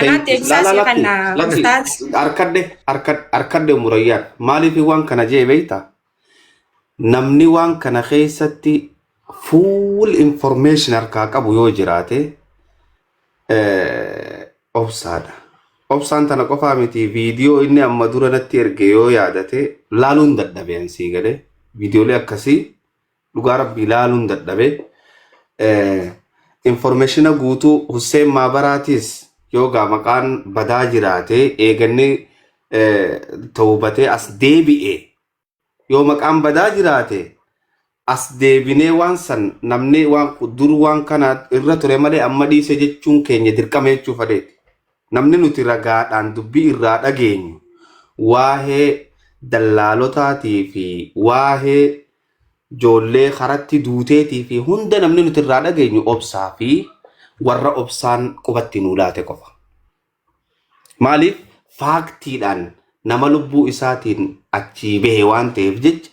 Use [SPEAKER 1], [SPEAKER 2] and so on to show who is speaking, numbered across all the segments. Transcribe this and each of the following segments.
[SPEAKER 1] لا لا لا أركد مريان مالي في وان كان جاي بيتا نمني وان كان خيستي full information أركاك أبو يوجراتي أوبسادا أوبسان تنا كفا متي فيديو إني أما دورنا تيرجيو يادته لالون ددبي أنسي كده فيديو لي أكسي لغارب بلالون ددبي information guutuu Hussein Maabaraatis yoga maqaan badaa jiraate eeganni tawbatee as deebi'e yoo maqaan badaa jiraate as deebinee waan san namni waan dur waan kana irra ture malee amma dhiise jechuun keenya dirqama jechuu fadeeti namni nuti ragaadhaan dubbii irraa dhageenyu waa'ee dallaalotaatii fi waa'ee joollee karatti duuteetii fi hunda namni nuti irraa dhageenyu obsaa fi warra obsaan qubatti nuu laate qofa. Maaliif faaktiidhaan nama lubbuu isaatiin achii bahe waan ta'eef jecha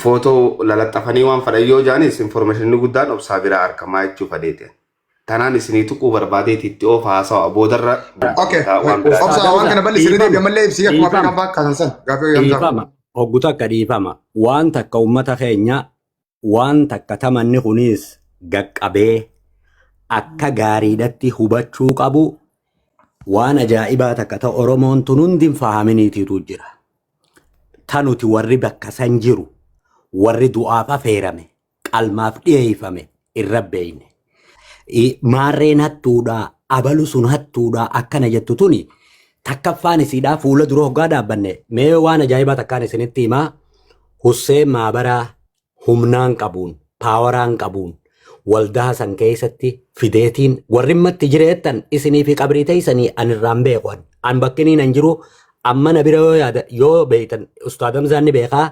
[SPEAKER 1] footoo lalaxxafanii waan fadhan yoo jaanis informationii guddaan obsaa biraa argamaa jechuu fadeete. Tanaan isinii tuquu barbaadeeti itti of haasawa boodarra.
[SPEAKER 2] Okay. Obsaa waan kana balli sirrii deebi'amallee ibsii akkuma fedhan abbaa kaasan gaafii
[SPEAKER 3] dhiifama hogguta akka dhiifama waan takka ummata keenya waan takka tamanni kunis gaqqabee akka gaariidhatti hubachuu qabu waan ajaa'ibaa takka ta'u Oromoon tun hundi hin fahaminiitiitu jira. Tanuti warri bakka san jiru warri du'aaf affeerame qalmaaf dhiyeeffame irra beeyne. Maarreen hattuudhaa abalu sun hattuudhaa akkana jettu tuni takkaffaan isiidhaa fuula dura hoggaa dhaabbanne mee waan ajaa'ibaa takkaan isinitti himaa Hussein Maabaraa humnaan qabuun paawaraan qabuun waldaa san keessatti fideetiin warri matti jireettan isinii fi qabrii teessanii anirraan beekuan an bakkiniin an jiru amma na bira yoo beeytan Ustaad Hamzaan ni beekaa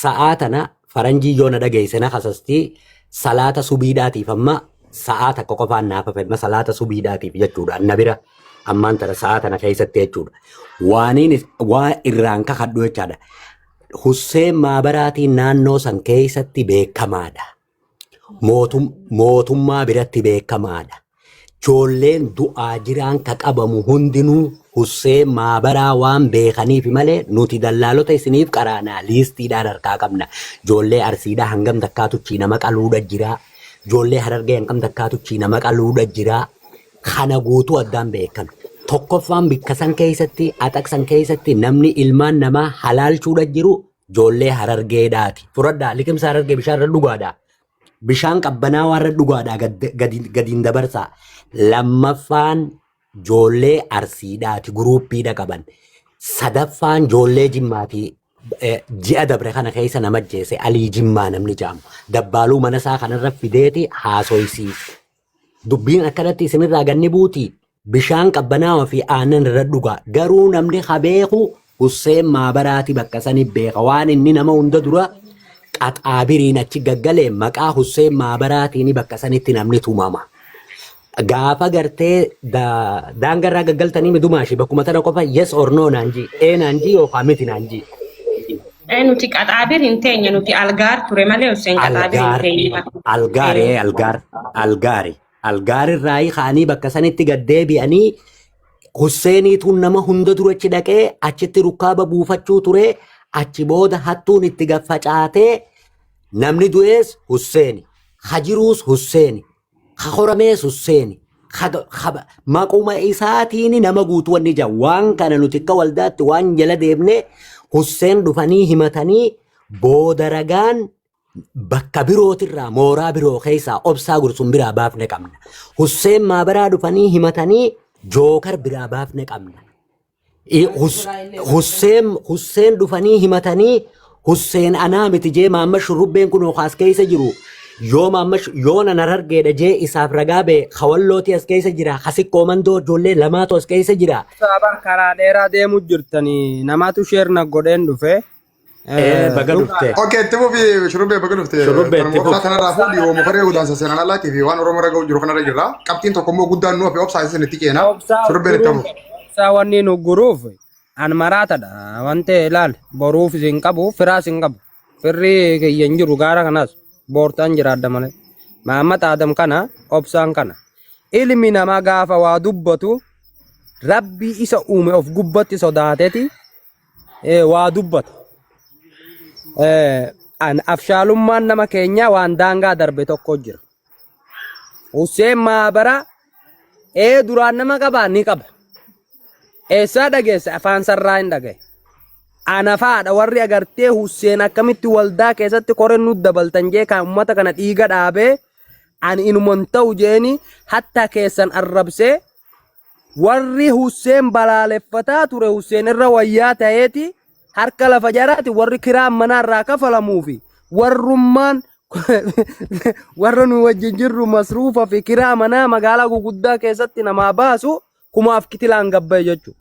[SPEAKER 3] sa'aa tana faranjii yoo na dhageesse na kasastii salaata subiidhaatiif amma sa'aa takka qofaan naaf fedha salaata subiidhaatiif jechuudha na bira ammaan tana sa'aa tana keessatti jechuudha waan irraan kakadhu jechaadha. Hussein Maabaraatiin naannoo san keessatti beekamaadha. Mootummaa biratti beekamaadha. Joolleen du'aa jiraan ka qabamu hundinuu Hussein Maabaraa waan beekaniif malee nuti dallaalota isiniif qaraanaa liistiidhaan harkaa qabna. Joollee Arsiidhaa hangam takkaatuchi nama qaluudha jira. Joollee Harargee hangam takkaatuchi nama qaluudha jira. Kana guutuu addaan beekan. Tokkoffaan bikka san keessatti axaqsan keessatti namni ilmaan namaa halaalchuudha jiru joollee Harargeedhaati. Furadhaa liqimsa Harargee bishaan irra dhugaadhaa. Bishaan qabbanaa waan irra dhugaadhaa gadiin dabarsaa. Lammaffaan joollee Arsiidhaati guruuppiidha qaban. Sadaffaan joollee Jimmaati. Ji'a dabre kana keessa nama ajjeese Alii Jimmaa namni jaamu. Dabbaaluu mana isaa kanarra fideeti haasoysiise. Dubbiin akkanatti isinirraa ganni buuti. Bishaan qabbanaawaa fi aannan irra dhugaa. Garuu namni beeku Hussein Maabaraati bakka sani beeka. Waan inni nama hunda dura qaxaabiriin achi gaggalee maqaa Hussein Maabaraatiin bakka sanitti namni tumama. Gaafa gartee daangarraa gaggaltanii midumaashi bakkuma tana qofa yes or no naanji. Naanji yookaan miti naanji.
[SPEAKER 4] Nuti qaxaabir hin teenye nuti algaar ture malee Hussein qaxaabir hin teenye.
[SPEAKER 3] Algaari. Algaarirraa kaanii bakka sanitti gaddeebi'anii Husseeniituun nama hunda durachi dhaqee achitti rukkaaba buufachuu ture achi booda hattuun itti gaffacaatee namni du'ees Husseeni hajiruus Husseeni hahoramees Husseeni maquma isaatiin nama guutuu wanni jaa waan kana nuti akka waldaatti waan jala deemne Hussein dhufanii himatanii booda ragaan bakka birootirraa mooraa biroo keessaa obsaa gursun biraa baafne qabna. Hussein Maabaraa dhufanii himatanii jookar biraa baafne qabna. Hussein dhufanii himatanii Hussein anaa miti jee Maamma Shurrubbeen kun as keessa jiru. Yoo nan Harargeedha jee isaaf ragaa bee Hawallooti as keessa jira. Hasiqqoo mandoo ijoollee lamaatu as keessa jira.
[SPEAKER 5] Sabar karaa dheeraa deemuu jirtanii namaatu sheerna godheen dhufe.
[SPEAKER 3] Bagalufte.
[SPEAKER 2] Okay, timu fi Shurrubbee bagalufte.
[SPEAKER 3] Shurrubbee timu.
[SPEAKER 2] Kana raafuu dhiyoo mokoree gudaansa seenaan alaatti fi waan Oromoo ragaa jiru kanarra jirra. Qabxiin tokko immoo guddaan nuuf obsaa isin itti keena. Shurrubbeen itti hafu.
[SPEAKER 5] Obsaa wanni nu guruuf an maraatadha. Wante ilaal boruuf isin qabu firaas hin qabu. Firri kiyya hin jiru gaara kanas boortaan jiraadha malee. Maammat Adam kana obsaan kana. ilmi namaa gaafa waa dubbatu rabbii isa uume of gubbatti sodaateeti waa dubbata. Afshaalummaan nama keenya waan daangaa darbe tokko jira. Hussein Maabaraa duraan nama qabaa ni qaba. Eessaa dhageesse afaan sarraa hin dhagaye. Anafaadha warri agartee Hussein akkamitti waldaa keessatti korennu dabaltan jee kan uummata kana dhiiga dhaabee ani inuman ta'u jeeni hatta keessan arrabsee warri Hussein balaaleffataa ture Hussein irra wayyaa ta'eeti harka lafa jaraati warri kiraan manaa irraa kafalamuufi warrummaan warra nu wajjin jirru masruufa fi kiraa manaa magaalaa guguddaa keessatti namaa baasu kumaaf kitilaan gabbee jechuudha.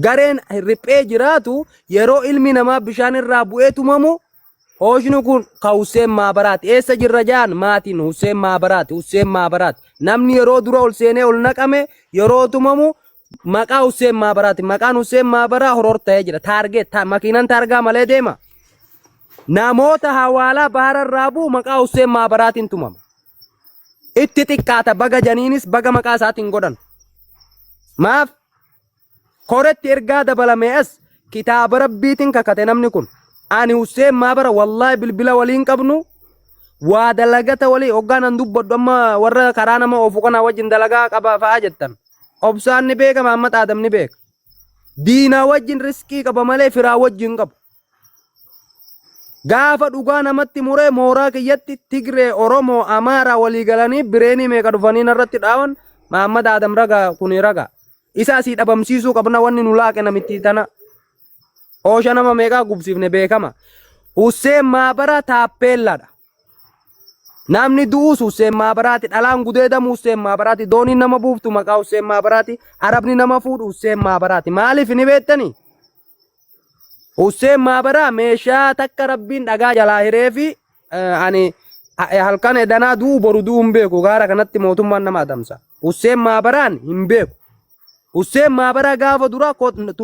[SPEAKER 5] Gareen riphee jiraatu yeroo ilmi namaa bishaan irraa bu'ee tumamu hooshni kun ka Hussein Maabaraati. Eessa jirra jaan maatiin Hussein Maabaraati. Hussein Maabaraati. Namni yeroo dura ol seenee ol naqame yeroo tumamu maqaa Hussein Maabaraati. Maqaan Hussein Maabaraa horor ta'ee jira. Taargeet makiinan taargaa malee deema. Namoota hawaalaa bahara irraa bu'u maqaa Hussein Maabaraatiin tumama. Itti xiqqaata baga janiinis baga maqaa isaatiin godhan. Maaf koretti ergaa dabalame as kitaaba rabbiitiin kakate namni kun. Ani Hussein Maabara wallahi bilbila waliin qabnu waa dalagata walii hoggaanan dubbadhu amma warra karaa nama oofu kana wajjin dalagaa qaba fa'aa jettan. Obsaan ni beeka Mahammad Adam ni beeka. Diinaa wajjin riskii qaba malee firaa wajjin qabu. Gaafa dhugaa namatti muree mooraa kiyyatti Tigree, Oromoo, Amaaraa walii galanii bireenii meeqa dhufanii narratti dhaawan Mahammad Adam raga kuni raga. Isa asii dhabamsiisuu qabna wanni nu laaqe namitti tana. Oosha nama meeqaa gubsiifne beekama. Hussein Maabaraa taappeelladha. Namni du'us Hussein Maabaraati. Dhalaan gudeedamu Hussein Maabaraati. Dooniin nama buuftu maqaa Hussein Maabaraati. Arabni nama fuudhu Hussein Maabaraati. Maaliif ni beektanii? Hussein Maabaraa meeshaa takka rabbiin dhagaa jalaa hiree fi ani halkan edanaa du'u boru du'u hin beeku. Gaara kanatti mootummaan nama adamsa. Hussein Maabaraan hin beeku. Hussein Maabaraa gaafa dura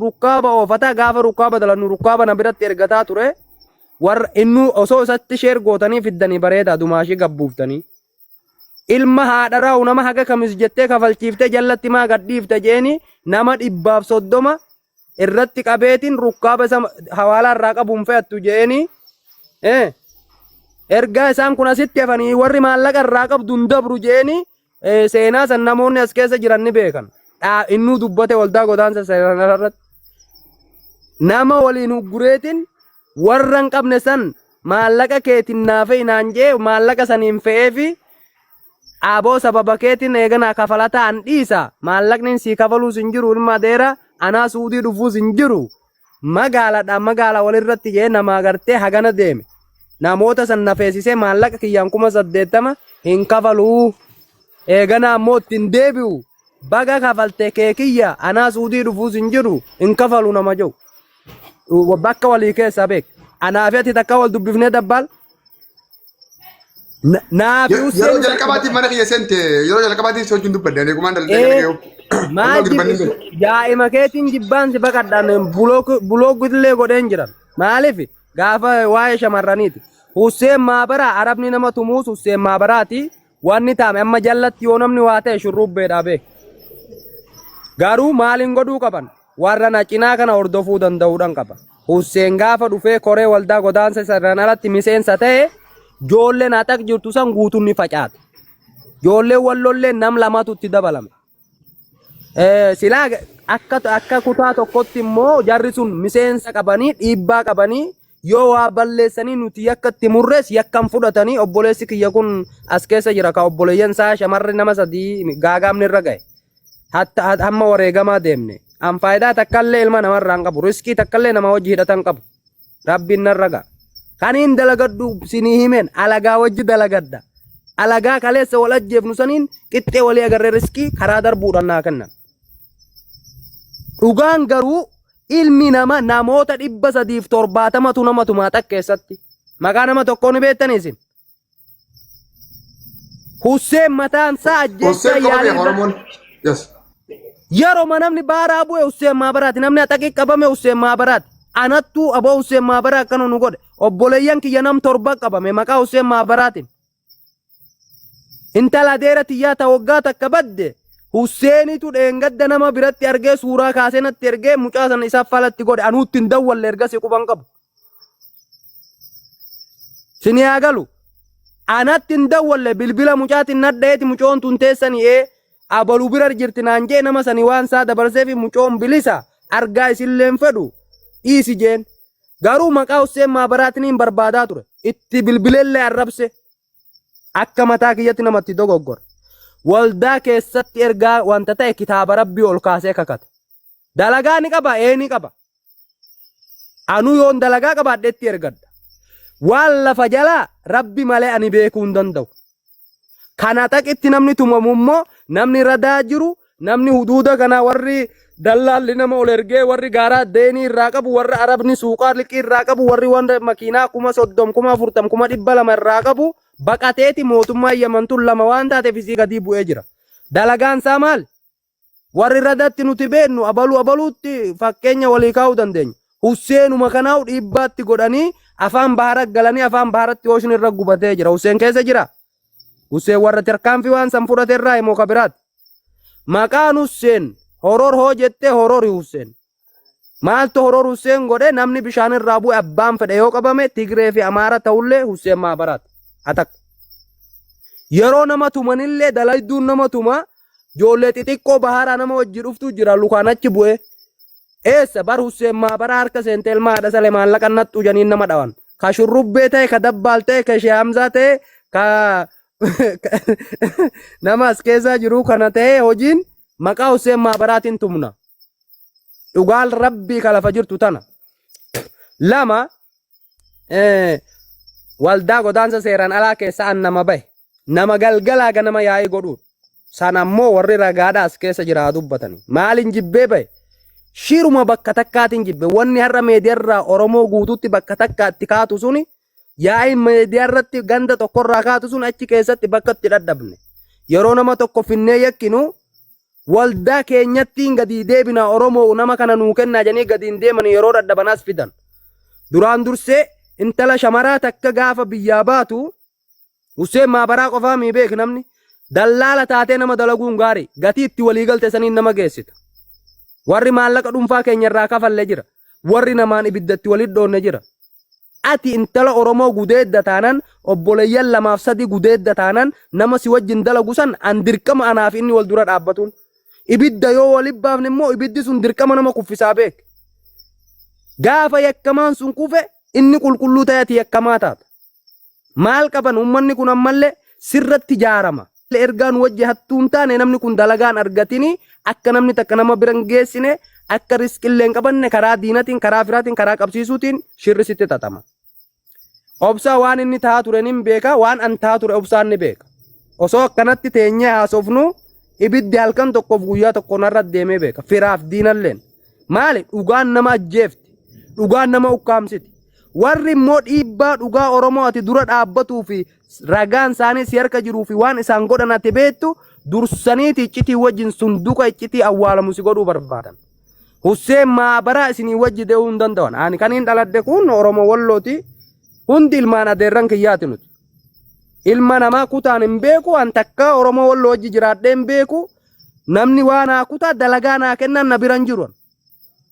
[SPEAKER 5] rukkaaba oofataa gaafa rukkaaba dalannu rukkaaba na biratti ergataa ture warra innu osoo isatti sheer gootanii fiddanii bareeda dumaashii gabbuuftanii ilma haadharaa nama haga kamis jettee kafalchiiftee jallatti maa gadhiifte jeeni nama 130 irratti qabeetiin rukkaaba isa hawaalaa irraa qabuun fe'attu jeeni ergaa isaan kun asitti hafanii warri maallaqa irraa qabdu hin dabru jeeni seenaa san namoonni as keessa jiran ni beekan. Innu dubbate waldaa godaansa seerarratti nama waliin gureetin warra hin qabne san maallaqa keetiin naafe inaan jee maallaqa saniin fe'ee fi aboo sababa keetiin eeganaa kafalataa an dhiisa maallaqni sii kafaluus hin jiru ilma adeera anaa suudii dhufuus hin jiru magaalaadhaan magaala walirratti jee nama agartee hagana deeme namoota san nafeessisee maallaqa kiyyaan 80,000 hin kafaluu eeganaa ammoo ittiin deebi'u. Baga kafalte keekiyya anaa suudii dhufuus hin jiru hin kafalu nama jiru. Bakka walii keessa beek. Anaafi ati takka wal dubbifnee dabbaal. Naafi
[SPEAKER 2] yeroo jalqabaatiif mana kiyya seente yeroo jalqabaatiif si wajjin dubbadde eegumaan daldee
[SPEAKER 5] maal daa'ima keetiin jibbaan si baqadhaan bulooggillee godheen jiran. Maaliif gaafa waa'ee shamarraniiti. Hussein Maabaraa Arabni nama tumuus Hussein Maabaraati. Wanni taame amma jallatti yoo namni waa ta'e shurrubbeedhaa beek. Garuu maaliin godhuu qaban warra na cinaa kana hordofuu danda'uudhaan qaba. Hussein gaafa dhufee koree waldaa godaansa sararaan alatti miseensa ta'e joolleen haxaq jirtu san guutuun ni facaate. Joolleen wallolleen nam lamatu itti dabalame. Silaa akka kutaa tokkotti immoo jarri sun miseensa qabanii dhiibbaa qabanii yoo waa balleessanii nuti yakka itti murrees yakkan fudhatanii obboleessi kiyya kun as keessa jira ka obboleeyyan isaa shamarri nama 3 gaagaamni irra ga'e. Hatta hamma wareegamaa deemne an faayidaa takkallee ilma namarraa hin qabu riskii takkallee nama wajji hidhatan qabu rabbiin narra ga'a kaniin dalagaddu sinii himeen alagaa wajji dalagadda alagaa kaleessa wal ajjeefnu saniin qixxee walii agarree riskii karaa darbuudhaan naa kennan dhugaan garuu ilmi nama namoota 370 nama tumaa keessatti maqaa nama tokkoo ni beektanii isin Hussein mataan isaa ajjeessaa yaalii yeroo namni baaraa bu'e Hussein Maabaraati namni haxaqii qabame Hussein Maabaraati anattuu aboo Hussein Maabaraa akkana nu godhe obboleeyyan kiyya nam 7 qabame maqaa Hussein Maabaraatiin intala deera tiyyaa ta waggaa takka badde Husseenitu dheengadda nama biratti argee suuraa kaasee natti ergee mucaa sana isaaf falatti godhe anuutti hin dawwalle ergasii quban qabu. Sini haa galu anatti hin dawwalle bilbila mucaatiin nadhaeeti mucoon tun teessanii abaluu bira jirti naan jee nama sanii waan isaa dabarsee fi mucoon bilisa argaa isilleen fedhu dhiisi jeen. Garuu maqaa Hussein Maabaraatiin hin barbaadaa ture itti bilbileellee arrabse akka mataa kiyyatti namatti dogoggore. Waldaa keessatti ergaa wanta ta'e kitaaba rabbii ol kaasee kakate. Dalagaa ni qaba ni qaba. Anu yoon dalagaa qabaadheetti ergadda. Waan lafa jalaa rabbi malee ani beekuu hin danda'u. Kana taqitti namni tumamu immoo namni radaa jiru namni huduuda kana warri dallaalli nama ol ergee warri gaaraa deenii irraa qabu warri arabni suuqaa liqii irraa qabu warri wanda makiinaa 30,000 40,000 200,000 irraa qabu baqateeti mootummaa Yamantuun lama waan taateef isii gadi bu'ee jira. Dalagaan isaa maal? Warri radatti nuti beennu abaluutti fakkeenya walii kaa'uu dandeenya. Husseenuma kanaa'u dhiibbaatti godhanii afaan bahara galanii afaan baharatti ooshin irra gubatee jira. Husseen keessa jira. Husseen warra tarkaanfii waan san fudhate irraa immoo kabiraati. Maqaan Husseen horor hoo jettee horori Husseen. Maaltu horor Husseen godhe namni bishaan irraa bu'e abbaan fedhe yoo qabame Tigree fi Amaara ta'ullee Husseen Maabaraati. Atak. Yeroo nama tumanillee dalayduun nama tuma ijoollee xixiqqoo baharaa nama wajji dhuftu jira lukaan achi bu'e. Eessa bar Husseen Maabaraa harka seentee ilma haadha salee maallaqa nattu janiin nama dhawan. Ka shurrubbee ta'e ka dabbaal ta'e ka shehamzaa ta'e ka nama as keessaa jiru kana ta'e hojiin maqaa Husseen Maabaraatiin tumna. Dhugaan rabbii ka lafa jirtu tana. Lama waldaa godaansa seeraan alaa keessa an nama bahe nama galgalaa ganama yaa'ii godhuun san ammoo warri ragaadhaas keessa jiraa dubbatanii maalin jibbee bahe shiruma bakka takkaatiin jibbe wanni har'a meediyaarraa Oromoo guutuutti bakka takkaatti kaatu suni yaa'ii meediyaarratti ganda tokkorraa kaatu sun achi keessatti bakka itti dadhabne yeroo nama tokko finnee yakkinu waldaa keenyattiin gadi deebina Oromoo nama kana nuu kennaa janii gadiin deeman yeroo dadhabanaas fidan duraan dursee intala shamaraa takka gaafa biyyaa baatu Husseen Maabaraa qofaa mii beek namni dallaala taatee nama dalaguun gaarii gatii itti walii galte saniin nama geessita. Warri maallaqa dhuunfaa keenya irraa kafallee jira. Warri namaan ibiddatti walit dhoonne jira. Ati intala Oromoo gudeedda taanan obboleeyyan 2-3 gudeedda taanan nama si wajjin dalagu san an dirqama anaaf inni wal dura dhaabbatuun. Ibidda yoo walit baafne immoo ibiddi sun dirqama nama kuffisaa beek. Gaafa yakkamaan sun kufe inni qulqulluu ta'eeti yakkamaa taata. Maal qaban uummanni kun ammallee sirratti jaarama. Ergaan wajji hattuun taane namni kun dalagaan argatini akka namni takka nama biran geessine akka riskillee hin qabanne karaa diinatiin karaa firaatiin karaa qabsiisuutiin shirri sitti xaxama. Obsaa waan inni taa'aa ture ni beeka waan an taa'aa ture obsaan ni beeka. Osoo akkanatti teenyee haasofnu ibiddi halkan tokkoof guyyaa tokko narra deemee beeka. Firaaf diinalleen maali dhugaan nama ajjeefti dhugaan nama ukkaamsiti. Warri immoo dhiibbaa dhugaa Oromoo ati dura dhaabbatuu fi ragaan isaanii si harka jiruu fi waan isaan godhan ati beektu dursaniiti iccitii wajjin sunduqa iccitii awwaalamu si godhuu barbaadan. Husseen Maabaraa isinii wajji dee'uu hin danda'an. Ani kaniin dhaladhe kun Oromoo Wallooti hundi ilmaan adeerran kiyyaati nuti. Ilma namaa kutaan hin beeku an takka Oromoo Walloo wajji jiraadhee hin beeku namni waan haa kutaa dalagaa naa kennan na biran jiru.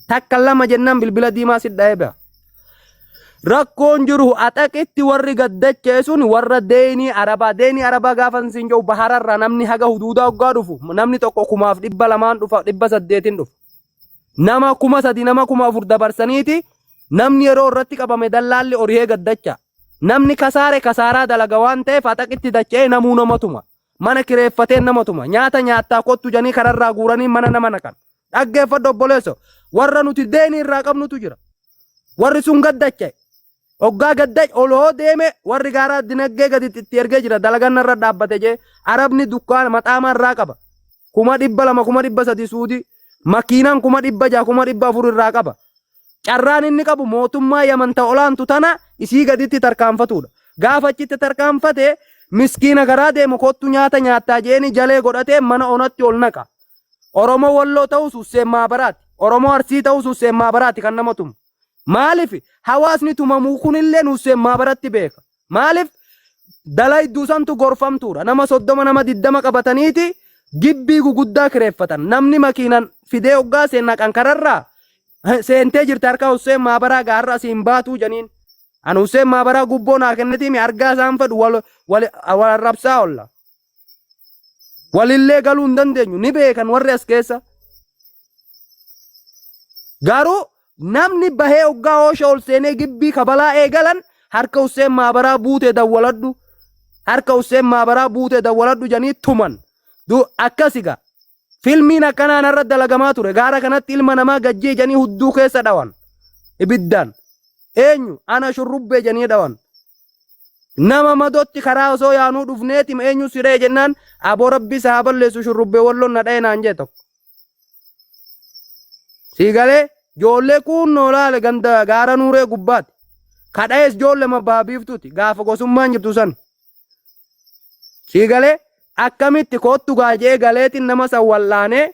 [SPEAKER 5] Takka lama jennaan bilbila diimaa sidhaa'ee ba'a. Rakkoon jiru ataqitti warri gaddachee sun warra deenii arabaa gaafa siin jiru bahararraa namni haga huduudaa hoggaa dhufu namni tokko 200,000 dhufa 800 dhufa. Nama 3,000 nama 4,000 dabarsaniiti namni yeroo irratti qabame dallaalli horihee gaddacha. Namni kasaare kasaaraa dalaga waan ta'eef ataqitti dacha'ee namuu namatuma. Mana kireeffatee namatuma. Nyaata nyaattaa kottu janii kararraa guuranii mana nama naqan. Dhaggeeffadhu obboleesso warra nuti deenii irraa qabnutu jira. Warri sun gaddacha'e. Oggaa gaddach oloo deeme warri gaaraa dinaggee gadi itti ergee jira dalagan irra dhaabbate jee arabni dukkaan maxaama irraa qaba 200,000 2,300 suudi makiinaan 600 6,400 irraa qaba carraan inni qabu mootummaa Yamanta olaantu tana isii gaditti tarkaanfatudha gaafa achitti tarkaanfate miskiina garaa deemu kottu nyaata nyaattaa jeeni jalee godhatee mana onatti ol naqa Oromoo Walloo ta'us Husseen Maabaraati Oromoo Arsii ta'us Husseen Maabaraati kan nama tumu. Maaliif hawaasni tumamuu kunillee Husseen Maabaratti beeka. Maaliif dalay duusantu gorfamtuudha. Nama 30 nama 20 qabataniiti gibbii guguddaa kireeffatan. Namni makiinan fidee hoggaa seenaa kankararraa seentee jirti harka Hussein Maabaraa gaarra asiin baatuu janiin. An Hussein Maabaraa gubboo naa kennitiimi argaa isaan fedhu wal arrabsaa olla. Walillee galuu hin dandeenyu ni beekan warri as keessa. Garuu namni bahee hoggaa oosha ol seenee gibbii kabalaa eegalan harka Hussein Maabaraa buutee dawwaladhu. Harka Hussein Maabaraa buutee dawwaladhu janii tuman. Akkasiga filmiin akkanaan irra dalagamaa ture. Gaara kanatti ilma namaa gajjee janii hudduu keessa dhawan. Ibiddaan. Eenyu ana shurrubbee janii dhawan. Nama madotti karaa osoo yaanuu dhufneetim eenyu siree jennaan aboo rabbi isaa balleessu shurrubbee walloon na dha'e naan jee tokko. Siigalee ijoollee kunnoo laale ganda gaara nuuree gubbaati. Kadhaes ijoollee mabbaa biiftuuti gaafa gosummaan jirtu san. Siigalee akkamitti kottu gaajee galeetiin nama san wallaanee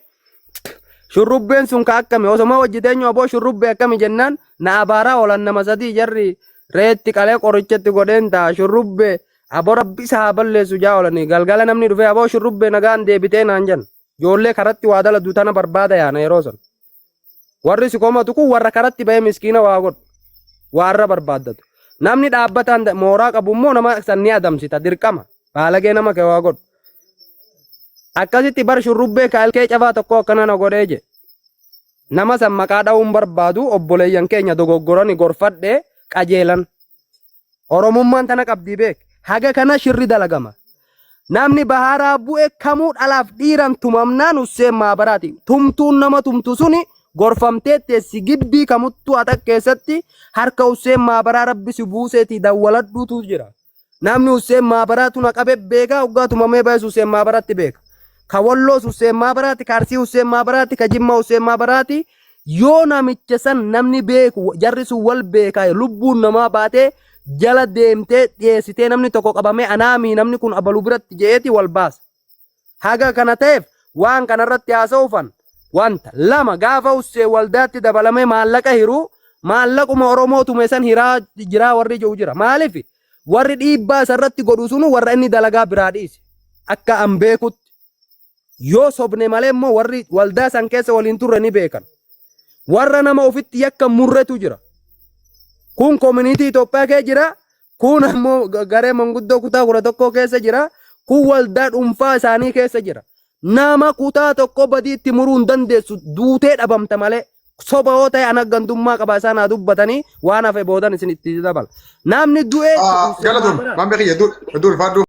[SPEAKER 5] shurrubbeen sun ka akkami osoma hojjeteenyu aboo shurrubbee akkami jennaan na abaaraa oolan nama sadii jarri reetti qalee qorichatti godheen ta'a shurrubbee aboo rabbi isaa balleessu jaa oolanii galgala namni dhufee aboo shurrubbee nagaan deebitee naan jan ijoollee karatti waa daladu tana barbaada yaana yeroo san warri si komatu kun warra karatti ba'ee miskiina waa godhu warra barbaaddatu namni dhaabbataan mooraa qabu immoo nama sanni adamsita dirqama baalagee nama kee waa godhu akkasitti bar shurrubbee kaalkee cabaa tokko akkana na godhee je nama san maqaa dha'uun barbaadu obboleeyyan keenya dogoggorani gorfadhee qajeelan oromummaan tana qabdii beek haga kana shirri dalagama namni baharaa bu'e kamuu dhalaaf dhiiran tumamnaan Hussein Maabaraati tumtuun nama tumtu suni gorfamtee teessi gibbii kamuttuu atak keessatti harka Hussein Maabaraa rabbi si buuseetii dawwaladhuutu jira namni Hussein Maabaraatu na qabe beekaa hoggaa tumamee baay'is Hussein Maabaraatti beeka ka Walloos Hussein Maabaraati ka Arsii Hussein Maabaraati ka Jimma Hussein Maabaraati yoo namicha san namni beeku jarri sun wal beekaa lubbuun namaa baatee jala deemtee dhiyeessitee namni tokko qabamee anaamii namni kun abaluu biratti je'eeti wal baasa. Haga kana ta'eef waan kanarratti haasa'uufan wanta lama gaafa Hussein waldaatti dabalamee maallaqa hiruu maallaquma Oromoo tume san hiraa jiraa warri jiru jira. Maaliif warri dhiibbaa isarratti godhu sunu warra inni dalagaa biraa dhiise akka an beekutti yoo sobne malee immoo warri waldaa san keessa waliin turre ni beekan. Warra nama ofitti yakka murretu jira. Kun koominiitii Itoophiyaa keessa jira. Kun ammoo garee manguddoo kutaa 11 keessa jira. Kun waldaa dhuunfaa isaanii keessa jira. Nama kutaa tokko badii itti muruu hin dandeessu duutee dhabamta malee soba yoo ta'e ana gandummaa qaba isaan haa dubbatanii waan hafe boodan isin itti dabala. Namni du'ee
[SPEAKER 2] Galatoon waan beekiyya dur faaduu.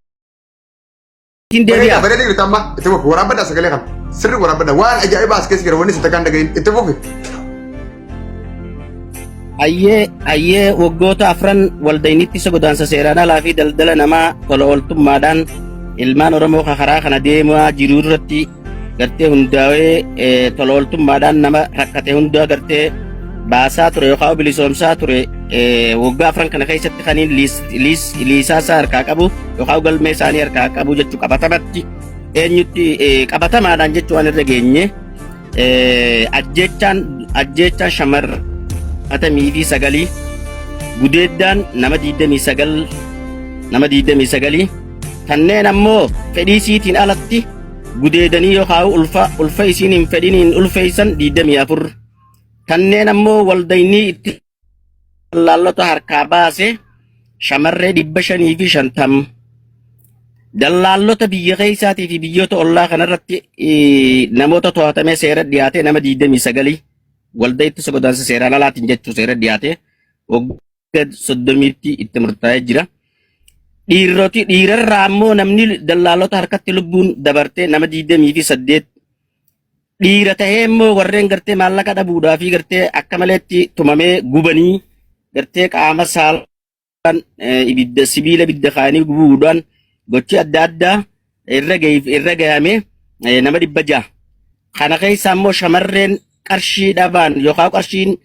[SPEAKER 5] Hindeebiyaa.
[SPEAKER 2] Bareedee jirtu amma itti fufi waraabadhaa sagalee kana sirri waraabadhaa waan ajaa'ibaa as keessa jira wanni isin takkaan dhagahin itti fufi.
[SPEAKER 6] Ayyee waggoota afran waldaynitti isa godaansa seeraan alaa fi daldala namaa tola ooltummaadhaan ilmaan Oromoo karaa kana deemaa jiru irratti gartee hundaa'ee tola ooltummaadhaan nama rakkate hundaa gartee baasaa ture yookaan bilisoomsaa ture waggaa afran kana keessatti kaniin liisaasaa harkaa qabu yookaan galmee isaanii harkaa qabu jechuu qabatamatti eenyutti qabatamaadhaan jechuu waan irra geenye ajjeechaan shamarra atamii fi sagalii gudeeddaan nama 29 kanneen ammoo fedhii siitiin alatti gudeedanii yookaan ulfa isiin hin fedhiniin ulfeessan 24 kanneen ammoo waldaynii itti dallaallota harkaa baase shamarree 550 dallaallota biyya keessaatii fi biyyoota ollaa kanarratti namoota to'atamee seera dhiyaatee nama 29 waldaa ittisa godaansa seeraan alaatiin jechuu seera dhiyaate waggaa 30tti itti murtaa'ee jira. Dhiirarraa ammoo namni dallaallota harkatti lubbuun dabartee nama 28 dhiira tahee immoo warreen gartee maallaqa dhabuudhaa fi gartee akka maleetti tumamee gubanii gartee qaama saalaan sibiila ibidda kaanii gubuudhaan gochi adda addaa irra gahame nama 600. Kana keessa ammoo shamarreen qarshii dhabaan yookaan qarshiin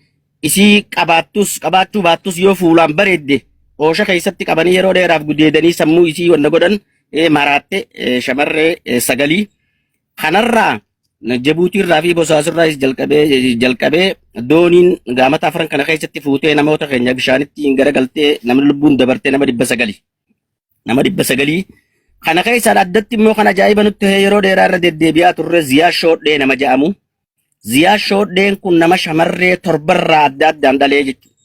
[SPEAKER 6] isii qabaachuu baattus yoo fuulaan bareedde oosha keessatti qabanii yeroo dheeraaf gudeedanii sammuu isii wanta godhan maraatte shamarree 9 kanarraa Jabuutiirraa fi Bosaasorraas jalqabee dooniin gaamata afran kana keessatti fuutee namoota keenya bishaanitti garagaltee namni lubbuun dabartee nama 900 nama 900 kana keessaa addatti immoo kan ajaa'iba nutti yeroo dheeraa irra deddeebi'aa turre Ziyaa Shoodhee nama jedhamu. Ziyaa Shoodheen kun nama shamarree torbarraa adda addaan dhalee jechuudha.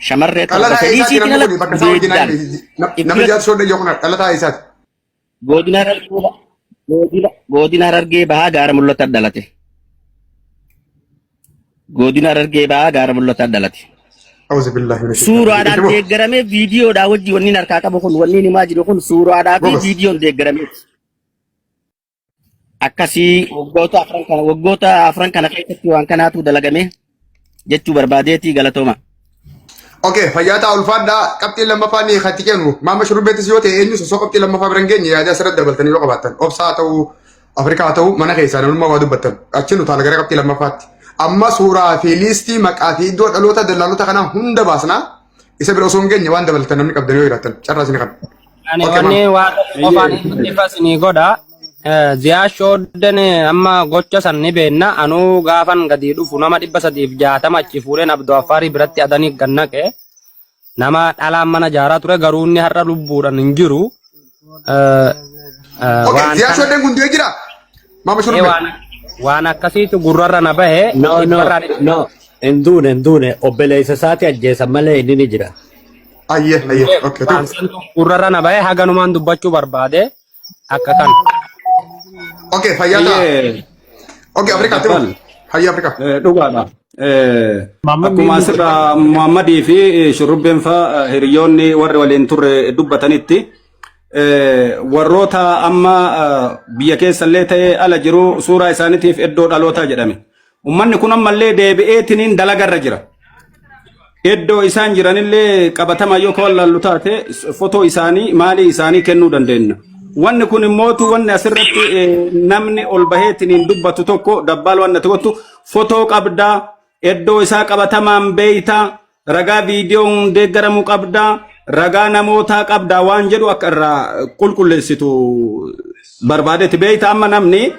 [SPEAKER 6] Shamarree torba sadii siitiin ala
[SPEAKER 2] nama Ziyaa Shoodhee yoo kun dhalataa isaati.
[SPEAKER 6] Godina Harargee bahaa gaara mul'ata dhalate. Godina Harargee bahaa gaara mul'ata dhalate. Suuraadhaan deeggaramee viidiyoodhaa wajji wanni harkaa qabu kun wanni himaa jiru kun suuraadhaa fi viidiyoon deeggaramee. Akkasii waggoota afran kana keessatti waan kanaatu dalagame jechuu barbaadeetii galatooma.
[SPEAKER 2] Okay, fayyaata ulfaadhaa qabxiin lammaffaa ni hatti kennu. Maama shurubbeettis yoo ta'e eenyu sosoo qabxiin lammaffaa biran geenye yaada asirratti dabaltanii yoo qabaattan. Obsaa ta'uu, Afrikaa ta'uu, mana keessaa namummaa waa dubbattan. Achi nu taala gara qabxii lammaffaatti. Amma suuraa fi liistii maqaa fi iddoo dhaloota daldaltoota kanaa hunda baasnaa isa bira osoo hin geenye waan dabaltan namni qabdan yoo jiraattan carraa isin qaba.
[SPEAKER 5] Ani wanni waa qofaan ifa isinii godha. Ziyaa Shoodheen amma gocha san ni beenna anuu gaafan gadi dhufu nama 360 achi fuudheen Abduu Affaarii biratti adanii gannaqe nama dhalaan mana jaaraa ture garuu inni har'a lubbuudhaan hin jiru.
[SPEAKER 2] Ziyaa Shoodheen kun du'ee jira. Maama shurubbeet.
[SPEAKER 5] Waan akkasiitu gurrarra na bahe.
[SPEAKER 3] No. Enduune obboleessa isaati ajjeesan malee inni ni jira.
[SPEAKER 2] Ayyee. Okay.
[SPEAKER 5] Gurrarra na bahe haganumaan dubbachuu barbaade akka kan.
[SPEAKER 2] Okay, fayyaata. Okay, Afrikaa ta'u. Hayya Afrikaa.
[SPEAKER 7] Dhugaadha. Akkuma asirraa Muhammadii fi shurrubbeen fa'aa hiriyoonni warri waliin turre dubbatanitti warroota amma biyya keessallee ta'ee ala jiru suuraa isaaniitiif iddoo dhalootaa jedhame. Uummanni kun ammallee deebi'eetiniin dalagarra jira. Iddoo isaan jiranillee qabatama yoo kawallaallu taate fotoo isaanii maalii isaanii kennuu dandeenya. Wanni kun immoo wanni asirratti namni ol baheetiniin dubbatu tokko dabbaal wanna tokkotu fotoo qabdaa iddoo isaa qabatamaan beeyta ragaa viidiyoon deeggaramu qabdaa ragaa namootaa qabdaa waan jedhu akka irraa qulqulleessitu barbaadetti beeyta amma namni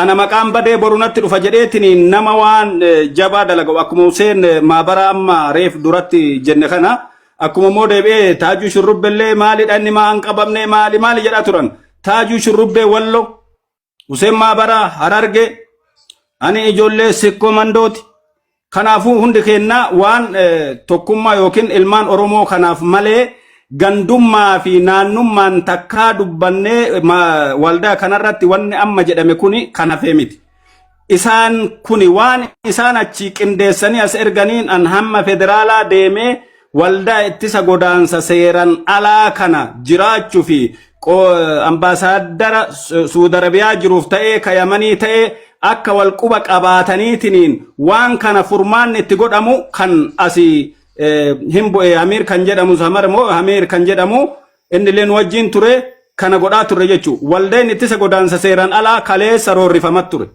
[SPEAKER 7] ana maqaan badee borunatti dhufa jedheetiniin nama waan jabaa dalagu akkuma Huseen maabara amma reef duratti jenne kana akkuma moo deebi'ee Taajuu Shurrubbellee maalidha inni maa hin qabamne maali jedhaa turan Taajuu Shurrubbee Wallo Huseen maabara Hararge ani ijoollee Sikkoo Mandooti kanaafuu hundi keenna waan tokkummaa yookiin ilmaan Oromoo kanaaf malee gandummaa fi naannummaan takkaa dubbannee waldaa kanarratti wanni amma jedhame kuni kan hafee miti. Isaan kuni waan isaan achi qindeessanii as erganiin an hamma federaalaa deemee waldaa ittisa godaansa seeran alaa kana jiraachuu fi ambaasaadara Suudi Arabiyaa jiruuf ta'ee kayamanii ta'ee akka walquba qabaataniitiniin waan kana furmaanni itti godhamu kan asii himbu'e Amir kan jedhamu Samar moo Amir kan jedhamu inni leen wajjin ture kana godhaa ture jechuu waldeen ittisa godaansa seeran alaa kaleessa roorrifamat ture.